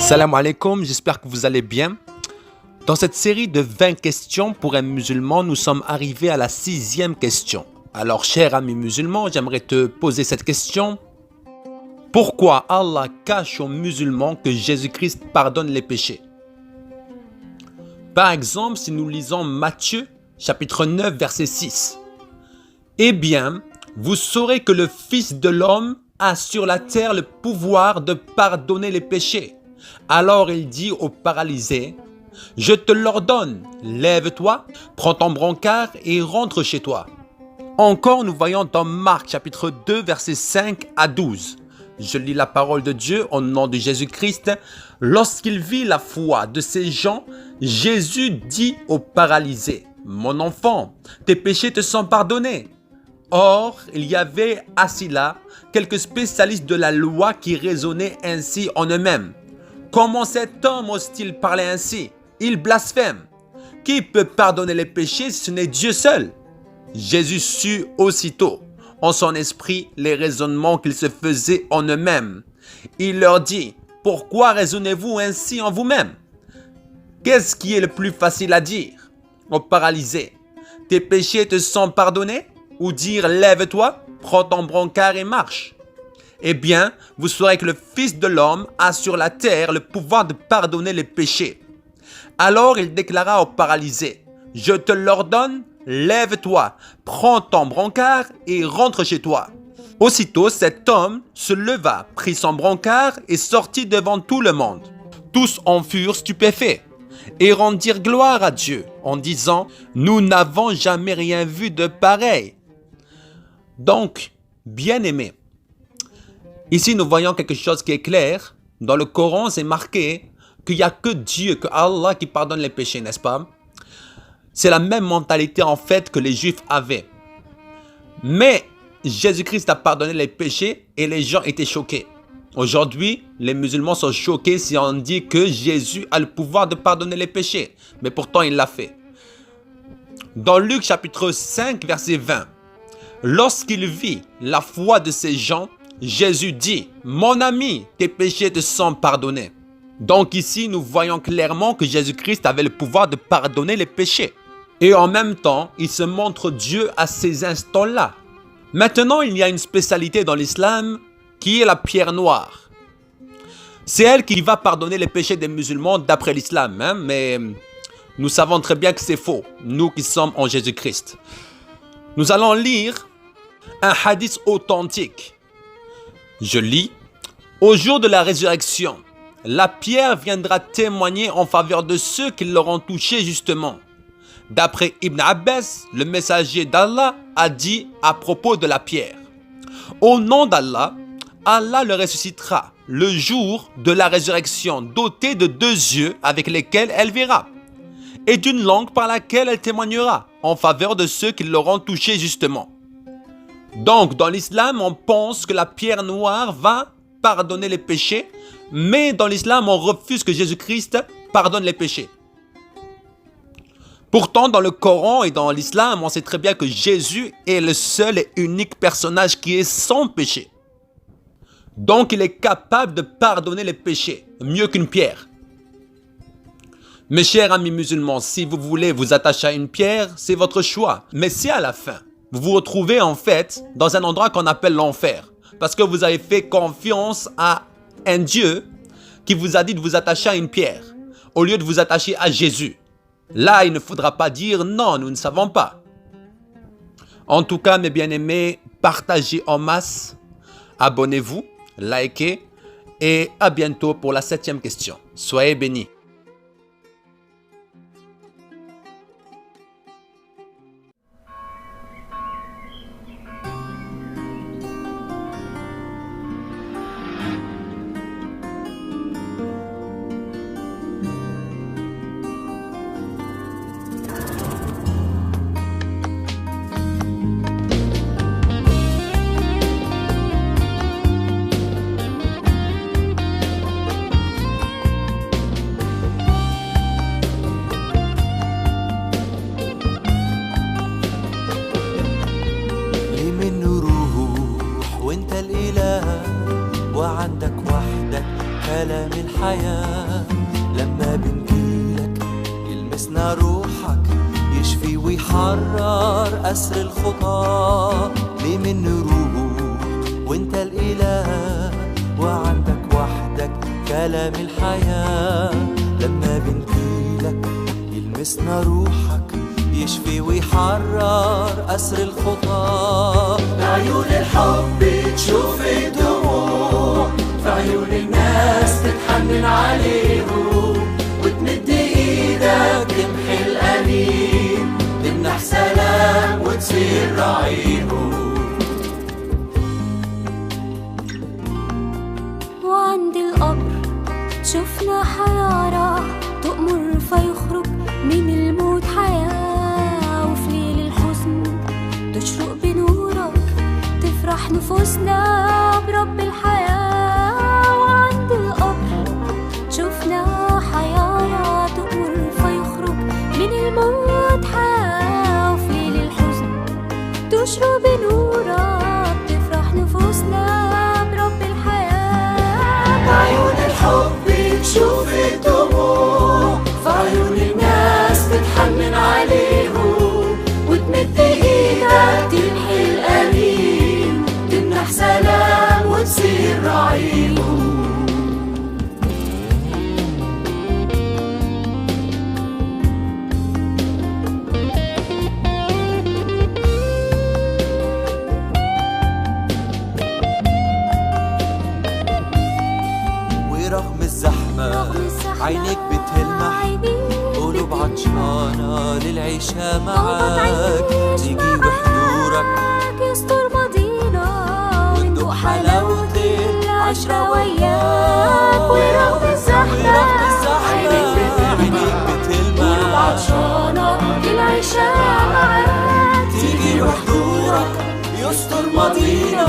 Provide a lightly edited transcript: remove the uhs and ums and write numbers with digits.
Salam alaikum, j'espère que vous allez bien. Dans cette série de 20 questions pour un musulman, nous sommes arrivés à la 6e question. Alors, cher ami musulman, j'aimerais te poser cette question. Pourquoi Allah cache aux musulmans que Jésus-Christ pardonne les péchés? Par exemple, si nous lisons Matthieu, chapitre 9, verset 6. Eh bien, vous saurez que le Fils de l'homme a sur la terre le pouvoir de pardonner les péchés. Alors il dit au paralysé, « Je te l'ordonne, lève-toi, prends ton brancard et rentre chez toi. » Encore, nous voyons dans Marc chapitre 2, versets 5 à 12. Je lis la parole de Dieu au nom de Jésus-Christ. Lorsqu'il vit la foi de ces gens, Jésus dit au paralysé, « Mon enfant, tes péchés te sont pardonnés. » Or, il y avait assis là quelques spécialistes de la loi qui raisonnaient ainsi en eux-mêmes. Comment cet homme ose-t-il parler ainsi? Il blasphème. Qui peut pardonner les péchés si ce n'est Dieu seul? Jésus sut aussitôt en son esprit les raisonnements qu'ils se faisaient en eux-mêmes. Il leur dit, « Pourquoi raisonnez-vous ainsi en vous-mêmes? Qu'est-ce qui est le plus facile à dire au paralysé? Tes péchés te sont pardonnés? Ou dire, lève-toi, prends ton brancard et marche. Eh bien, vous saurez que le Fils de l'homme a sur la terre le pouvoir de pardonner les péchés. » Alors il déclara au paralysé, « Je te l'ordonne, lève-toi, prends ton brancard et rentre chez toi. » Aussitôt cet homme se leva, prit son brancard et sortit devant tout le monde. Tous en furent stupéfaits et rendirent gloire à Dieu en disant, « Nous n'avons jamais rien vu de pareil. » Donc, bien-aimés, ici nous voyons quelque chose qui est clair. Dans le Coran, c'est marqué qu'il n'y a que Dieu, que Allah qui pardonne les péchés, n'est-ce pas? C'est la même mentalité en fait que les Juifs avaient. Mais Jésus-Christ a pardonné les péchés et les gens étaient choqués. Aujourd'hui, les musulmans sont choqués si on dit que Jésus a le pouvoir de pardonner les péchés. Mais pourtant, il l'a fait. Dans Luc chapitre 5, verset 20, lorsqu'il vit la foi de ces gens, Jésus dit, « Mon ami, tes péchés te sont pardonnés. » Donc ici, nous voyons clairement que Jésus-Christ avait le pouvoir de pardonner les péchés. Et en même temps, il se montre Dieu à ces instants-là. Maintenant, il y a une spécialité dans l'islam qui est la pierre noire. C'est elle qui va pardonner les péchés des musulmans d'après l'islam, hein, mais nous savons très bien que c'est faux, nous qui sommes en Jésus-Christ. Nous allons lire un hadith authentique. Je lis, « Au jour de la résurrection, la pierre viendra témoigner en faveur de ceux qui l'auront touché justement. » D'après Ibn Abbas, le messager d'Allah a dit à propos de la pierre, « Au nom d'Allah, Allah le ressuscitera le jour de la résurrection, doté de 2 yeux avec lesquels elle verra, et d'une langue par laquelle elle témoignera en faveur de ceux qui l'auront touché justement. » Donc, dans l'islam, on pense que la pierre noire va pardonner les péchés, mais dans l'islam, on refuse que Jésus-Christ pardonne les péchés. Pourtant, dans le Coran et dans l'islam, on sait très bien que Jésus est le seul et unique personnage qui est sans péché. Donc, il est capable de pardonner les péchés, mieux qu'une pierre. Mes chers amis musulmans, si vous voulez vous attacher à une pierre, c'est votre choix. Mais si à la fin, vous vous retrouvez en fait dans un endroit qu'on appelle l'enfer, parce que vous avez fait confiance à un Dieu qui vous a dit de vous attacher à une pierre, au lieu de vous attacher à Jésus. Là, il ne faudra pas dire non, nous ne savons pas. En tout cas, mes bien-aimés, partagez en masse, abonnez-vous, likez et à bientôt pour la 7e question. Soyez bénis. وعندك وحدك كلام الحياة. لما بنجيلك يلمسنا روحك، يشفي ويحرر أسر الخطاة. ليه من نروح وانت الإله، وعندك وحدك كلام الحياة. لما بنجيلك يلمسنا روحك، يشفي ويحرر أسر الخطاة. بعيون الحب تشوف الدموع، في عيون الناس تتحنن عليهم، وتمد ايدك تمحي الأليم، تمنح سلام وتصير راعيهم. وعند القبر شفنا حيارى، تؤمر فيخرج من الموت حياة. وفي ليل الحزن تشرق بنورك، تفرح نفوسنا برب الحياة. وعند القبر شفنا حيارى، تؤمر فيخرج من الموت حياة. وفي ليل الحزن تشرق بنورك، تفرح نفوسنا برب الحياة. بعيون الحب تشوف الدموع، في عيون الناس تتحنن عليهم، وتمد ايدك تمحي الأليم، تمنح سلام وتصير راعيهم. ورغم الزحمة عينيك بتلمح، قلوب عطشانة للعيشة معاك. تيجي وحضورك يستر ماضينا، وندوق حلاوة العشرة وياك. ورغم الزحمة عينيك بتلمح، عطشانة للعيشة معاك. تيجي وحضورك يستر ماضينا،